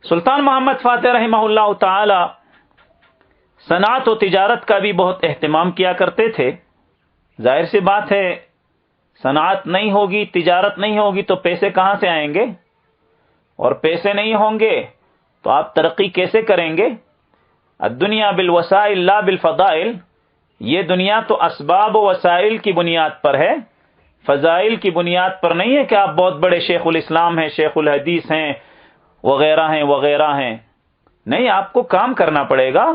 سلطان محمد فاتح رحمہ اللہ تعالی صنعت و تجارت کا بھی بہت اہتمام کیا کرتے تھے. ظاہر سی بات ہے، صنعت نہیں ہوگی، تجارت نہیں ہوگی تو پیسے کہاں سے آئیں گے؟ اور پیسے نہیں ہوں گے تو آپ ترقی کیسے کریں گے؟ الدنیا بالوسائل لا بالفضائل. یہ دنیا تو اسباب و وسائل کی بنیاد پر ہے، فضائل کی بنیاد پر نہیں ہے کہ آپ بہت بڑے شیخ الاسلام ہیں، شیخ الحدیث ہیں، وغیرہ ہیں وغیرہ ہیں. نہیں، آپ کو کام کرنا پڑے گا.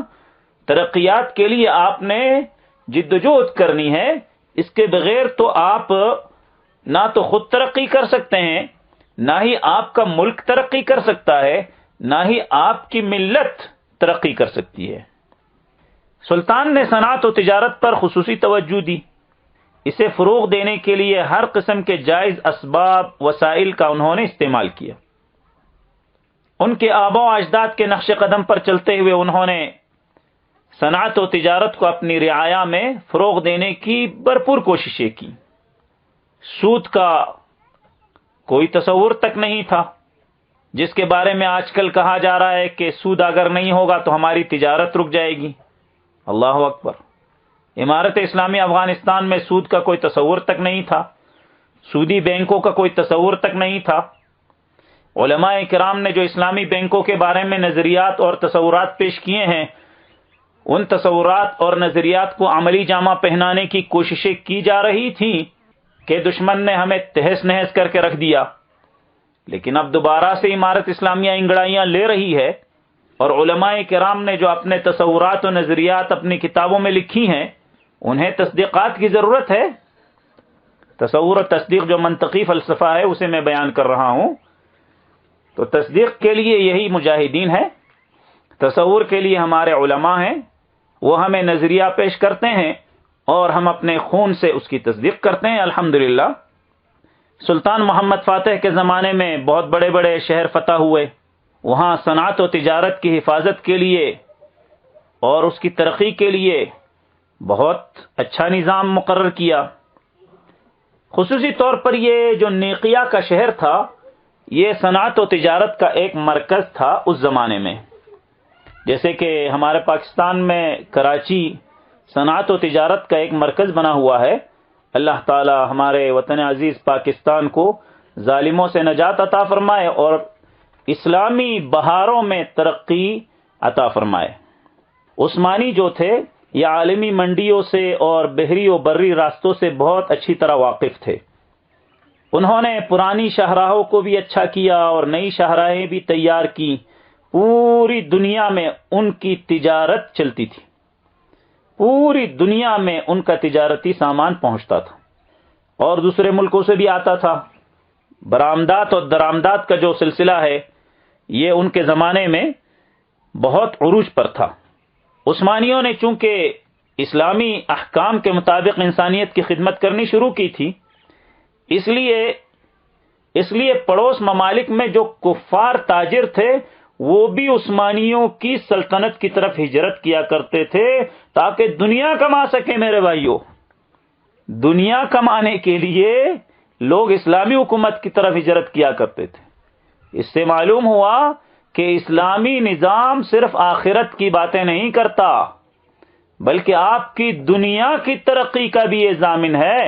ترقیات کے لیے آپ نے جدوجہد کرنی ہے. اس کے بغیر تو آپ نہ تو خود ترقی کر سکتے ہیں، نہ ہی آپ کا ملک ترقی کر سکتا ہے، نہ ہی آپ کی ملت ترقی کر سکتی ہے. سلطان نے صنعت و تجارت پر خصوصی توجہ دی. اسے فروغ دینے کے لیے ہر قسم کے جائز اسباب وسائل کا انہوں نے استعمال کیا. ان کے آباء و اجداد کے نقش قدم پر چلتے ہوئے انہوں نے صنعت و تجارت کو اپنی رعایا میں فروغ دینے کی بھرپور کوششیں کی. سود کا کوئی تصور تک نہیں تھا، جس کے بارے میں آج کل کہا جا رہا ہے کہ سود اگر نہیں ہوگا تو ہماری تجارت رک جائے گی. اللہ اکبر. امارت اسلامی افغانستان میں سود کا کوئی تصور تک نہیں تھا، سودی بینکوں کا کوئی تصور تک نہیں تھا. علماء کرام نے جو اسلامی بینکوں کے بارے میں نظریات اور تصورات پیش کیے ہیں، ان تصورات اور نظریات کو عملی جامہ پہنانے کی کوششیں کی جا رہی تھیں کہ دشمن نے ہمیں تہس نہس کر کے رکھ دیا. لیکن اب دوبارہ سے امارت اسلامیہ انگڑائیاں لے رہی ہے، اور علماء کرام نے جو اپنے تصورات و نظریات اپنی کتابوں میں لکھی ہیں، انہیں تصدیقات کی ضرورت ہے. تصور و تصدیق جو منطقی فلسفہ ہے اسے میں بیان کر رہا ہوں. تو تصدیق کے لیے یہی مجاہدین ہے، تصور کے لیے ہمارے علماء ہیں. وہ ہمیں نظریہ پیش کرتے ہیں اور ہم اپنے خون سے اس کی تصدیق کرتے ہیں. الحمدللہ. سلطان محمد فاتح کے زمانے میں بہت بڑے بڑے شہر فتح ہوئے. وہاں صنعت و تجارت کی حفاظت کے لیے اور اس کی ترقی کے لیے بہت اچھا نظام مقرر کیا. خصوصی طور پر یہ جو نیقیہ کا شہر تھا، یہ صنعت و تجارت کا ایک مرکز تھا اس زمانے میں. جیسے کہ ہمارے پاکستان میں کراچی صنعت و تجارت کا ایک مرکز بنا ہوا ہے. اللہ تعالی ہمارے وطن عزیز پاکستان کو ظالموں سے نجات عطا فرمائے اور اسلامی بہاروں میں ترقی عطا فرمائے. عثمانی جو تھے یہ عالمی منڈیوں سے اور بحری و بری راستوں سے بہت اچھی طرح واقف تھے. انہوں نے پرانی شاہراہوں کو بھی اچھا کیا اور نئی شاہراہیں بھی تیار کی. پوری دنیا میں ان کی تجارت چلتی تھی، پوری دنیا میں ان کا تجارتی سامان پہنچتا تھا اور دوسرے ملکوں سے بھی آتا تھا. برآمدات اور درآمدات کا جو سلسلہ ہے یہ ان کے زمانے میں بہت عروج پر تھا. عثمانیوں نے چونکہ اسلامی احکام کے مطابق انسانیت کی خدمت کرنی شروع کی تھی، اس لیے پڑوس ممالک میں جو کفار تاجر تھے وہ بھی عثمانیوں کی سلطنت کی طرف ہجرت کیا کرتے تھے تاکہ دنیا کما سکیں. میرے بھائیوں، دنیا کمانے کے لیے لوگ اسلامی حکومت کی طرف ہجرت کیا کرتے تھے. اس سے معلوم ہوا کہ اسلامی نظام صرف آخرت کی باتیں نہیں کرتا بلکہ آپ کی دنیا کی ترقی کا بھی یہ ضامن ہے.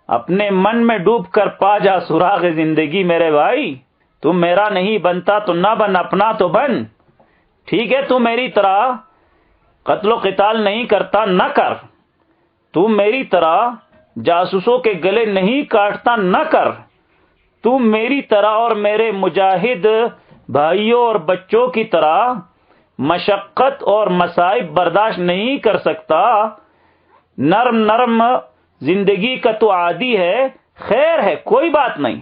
اپنے من میں ڈوب کر پا جا سراغ زندگی. میرے بھائی، تم میرا نہیں بنتا تو نہ بن، اپنا تو بن. ٹھیک ہے، تم میری طرح قتل و قتال نہیں کرتا، نہ کر. تم میری طرح جاسوسوں کے گلے نہیں کاٹتا، نہ کر. تم میری طرح اور میرے مجاہد بھائیوں اور بچوں کی طرح مشقت اور مصائب برداشت نہیں کر سکتا. نرم نرم زندگی کا تو عادی ہے، خیر ہے، کوئی بات نہیں،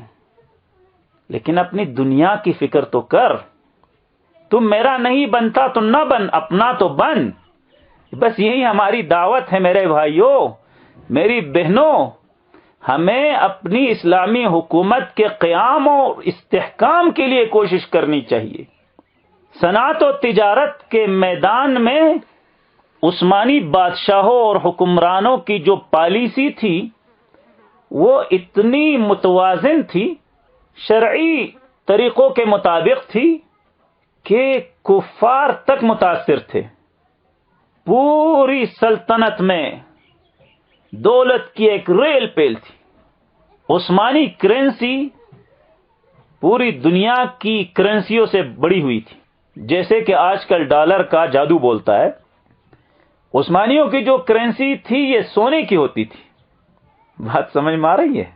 لیکن اپنی دنیا کی فکر تو کر. تم میرا نہیں بنتا تو نہ بن، اپنا تو بن. بس یہی ہماری دعوت ہے میرے بھائیوں، میری بہنوں. ہمیں اپنی اسلامی حکومت کے قیام اور استحکام کے لیے کوشش کرنی چاہیے. صنعت و تجارت کے میدان میں عثمانی بادشاہوں اور حکمرانوں کی جو پالیسی تھی وہ اتنی متوازن تھی، شرعی طریقوں کے مطابق تھی کہ کفار تک متاثر تھے. پوری سلطنت میں دولت کی ایک ریل پیل تھی. عثمانی کرنسی پوری دنیا کی کرنسیوں سے بڑی ہوئی تھی. جیسے کہ آج کل ڈالر کا جادو بولتا ہے، عثمانیوں کی جو کرنسی تھی یہ سونے کی ہوتی تھی. بات سمجھ میں آ رہی ہے؟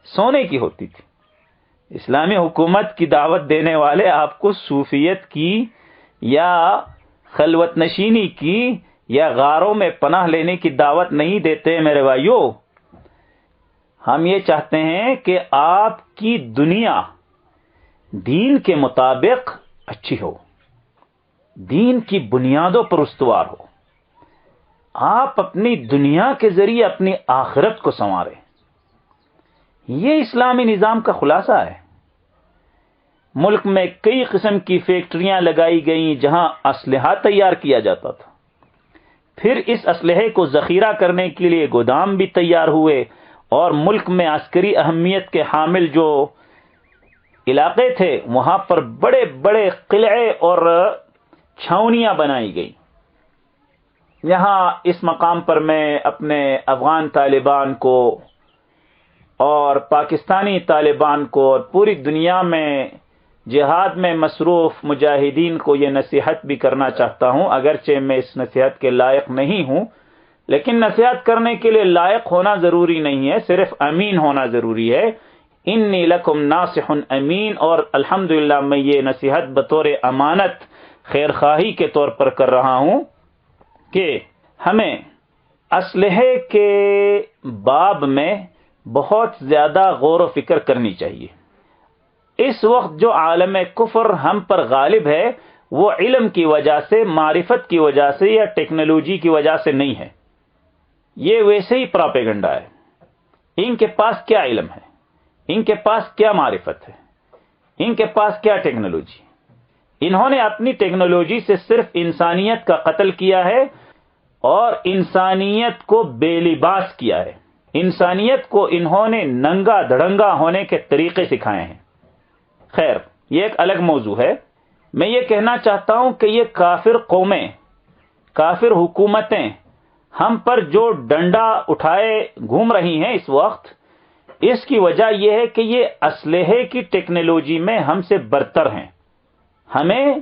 سونے کی ہوتی تھی. اسلامی حکومت کی دعوت دینے والے آپ کو صوفیت کی یا خلوت نشینی کی یا غاروں میں پناہ لینے کی دعوت نہیں دیتے میرے بھائیو. ہم یہ چاہتے ہیں کہ آپ کی دنیا دین کے مطابق اچھی ہو، دین کی بنیادوں پر استوار ہو. آپ اپنی دنیا کے ذریعے اپنی آخرت کو سنواریں. یہ اسلامی نظام کا خلاصہ ہے. ملک میں کئی قسم کی فیکٹریاں لگائی گئیں جہاں اسلحہ تیار کیا جاتا تھا. پھر اس اسلحے کو ذخیرہ کرنے کے لیے گودام بھی تیار ہوئے، اور ملک میں عسکری اہمیت کے حامل جو علاقے تھے وہاں پر بڑے بڑے قلعے اور چھاونیاں بنائی گئی. یہاں اس مقام پر میں اپنے افغان طالبان کو اور پاکستانی طالبان کو اور پوری دنیا میں جہاد میں مصروف مجاہدین کو یہ نصیحت بھی کرنا چاہتا ہوں، اگرچہ میں اس نصیحت کے لائق نہیں ہوں، لیکن نصیحت کرنے کے لیے لائق ہونا ضروری نہیں ہے، صرف امین ہونا ضروری ہے. انی لکم ناصح امین. اور الحمدللہ میں یہ نصیحت بطور امانت خیر خواہی کے طور پر کر رہا ہوں کہ ہمیں اسلحے کے باب میں بہت زیادہ غور و فکر کرنی چاہیے. اس وقت جو عالم کفر ہم پر غالب ہے وہ علم کی وجہ سے، معرفت کی وجہ سے یا ٹیکنالوجی کی وجہ سے نہیں ہے. یہ ویسے ہی پراپیگنڈا ہے. ان کے پاس کیا علم ہے، ان کے پاس کیا معرفت ہے، ان کے پاس کیا ٹیکنالوجی؟ انہوں نے اپنی ٹیکنالوجی سے صرف انسانیت کا قتل کیا ہے اور انسانیت کو بے لباس کیا ہے. انسانیت کو انہوں نے ننگا دھڑنگا ہونے کے طریقے سکھائے ہیں. خیر، یہ ایک الگ موضوع ہے. میں یہ کہنا چاہتا ہوں کہ یہ کافر قومیں، کافر حکومتیں ہم پر جو ڈنڈا اٹھائے گھوم رہی ہیں اس وقت، اس کی وجہ یہ ہے کہ یہ اسلحے کی ٹیکنالوجی میں ہم سے برتر ہیں. ہمیں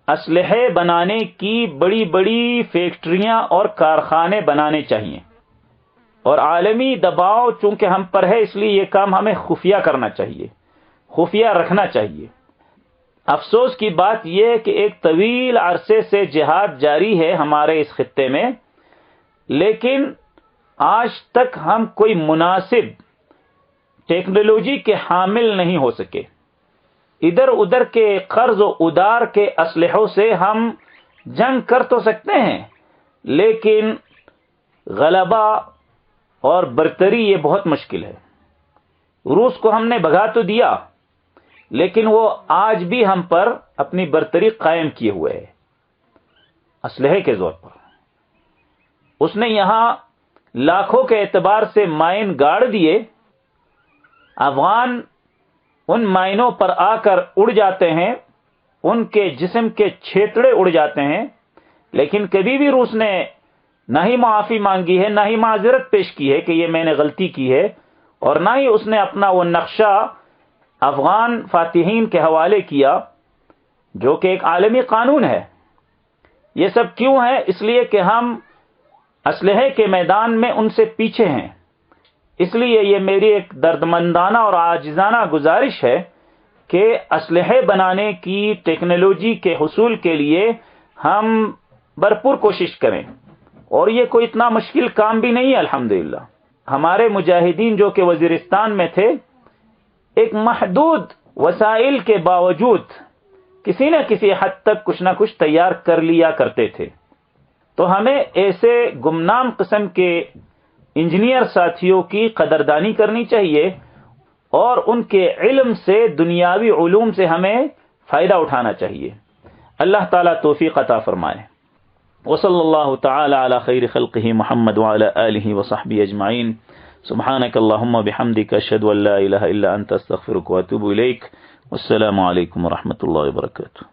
اسلحے بنانے کی بڑی بڑی فیکٹریاں اور کارخانے بنانے چاہیے، اور عالمی دباؤ چونکہ ہم پر ہے اس لیے یہ کام ہمیں خفیہ کرنا چاہیے، خفیہ رکھنا چاہیے. افسوس کی بات یہ ہے کہ ایک طویل عرصے سے جہاد جاری ہے ہمارے اس خطے میں، لیکن آج تک ہم کوئی مناسب ٹیکنالوجی کے حامل نہیں ہو سکے. ادھر ادھر کے قرض و ادار کے اسلحوں سے ہم جنگ کر تو سکتے ہیں، لیکن غلبہ اور برتری یہ بہت مشکل ہے. روس کو ہم نے بھگا تو دیا، لیکن وہ آج بھی ہم پر اپنی برتری قائم کیے ہوئے ہے اسلحے کے زور پر. اس نے یہاں لاکھوں کے اعتبار سے مائن گاڑ دیے. افغان ان مائنوں پر آ کر اڑ جاتے ہیں، ان کے جسم کے چھیتڑے اڑ جاتے ہیں، لیکن کبھی بھی روس نے نہ ہی معافی مانگی ہے، نہ ہی معذرت پیش کی ہے کہ یہ میں نے غلطی کی ہے، اور نہ ہی اس نے اپنا وہ نقشہ افغان فاتحین کے حوالے کیا جو کہ ایک عالمی قانون ہے. یہ سب کیوں ہے؟ اس لیے کہ ہم اسلحے کے میدان میں ان سے پیچھے ہیں. اس لیے یہ میری ایک دردمندانہ اور عاجزانہ گزارش ہے کہ اسلحے بنانے کی ٹیکنالوجی کے حصول کے لیے ہم بھرپور کوشش کریں، اور یہ کوئی اتنا مشکل کام بھی نہیں ہے. الحمدللہ ہمارے مجاہدین جو کہ وزیرستان میں تھے ایک محدود وسائل کے باوجود کسی نہ کسی حد تک کچھ نہ کچھ تیار کر لیا کرتے تھے. تو ہمیں ایسے گمنام قسم کے انجینئر ساتھیوں کی قدردانی کرنی چاہیے، اور ان کے علم سے، دنیاوی علوم سے ہمیں فائدہ اٹھانا چاہیے. اللہ تعالیٰ توفیق عطا فرمائے. وصلی اللہ تعالی علی خیر خلقہ محمد وعلی آلہ وصحبہ اجمعین. سبحانک اللہم بحمدک اشہد ان لا الہ الا انت استغفرک واتوب الیک. والسلام علیکم ورحمۃ اللہ وبرکاتہ.